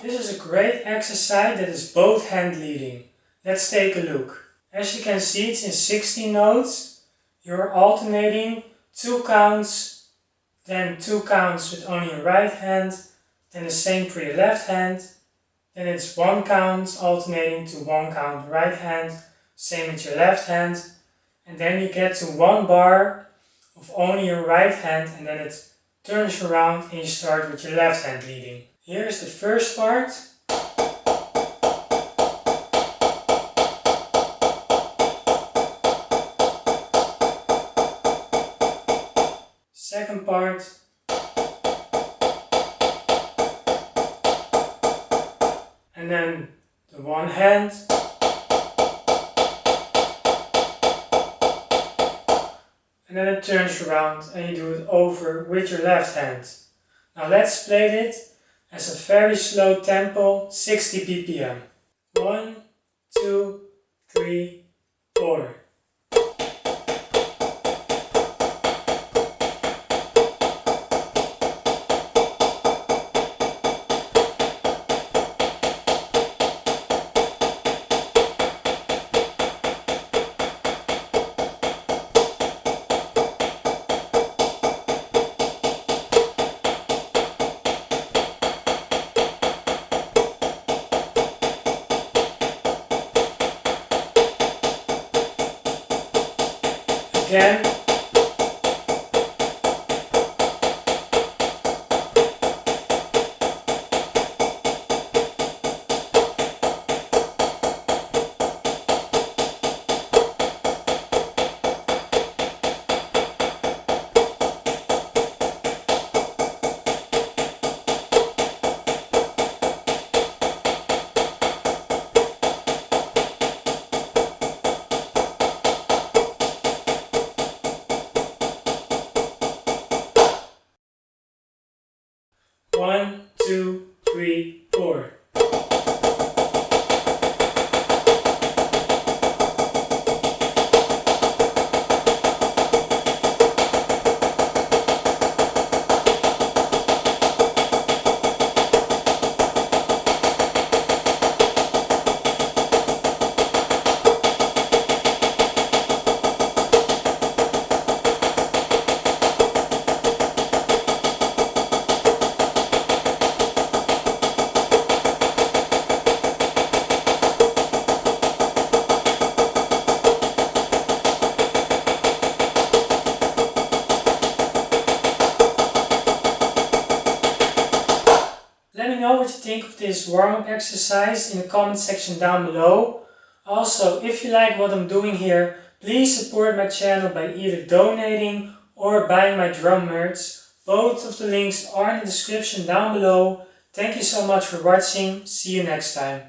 This is a great exercise that is both hand leading. Let's take a look. As you can see, it's in 16 notes. You're alternating 2 counts, then 2 counts with only your right hand, then the same for your left hand. Then it's 1 count alternating to 1 count right hand, same with your left hand. And then you get to 1 bar of only your right hand, and then it turns around and you start with your left hand leading. Here's the first part. Second part. And then the one hand. And then it turns around and you do it over with your left hand. Now let's play it as a very slow tempo, 60 BPM. 1, 2, 3, 4. Again. One, two, three, four. Let me know what you think of this warm-up exercise in the comment section down below. Also, if you like what I'm doing here, please support my channel by either donating or buying my drum merch. Both of the links are in the description down below. Thank you so much for watching. See you next time.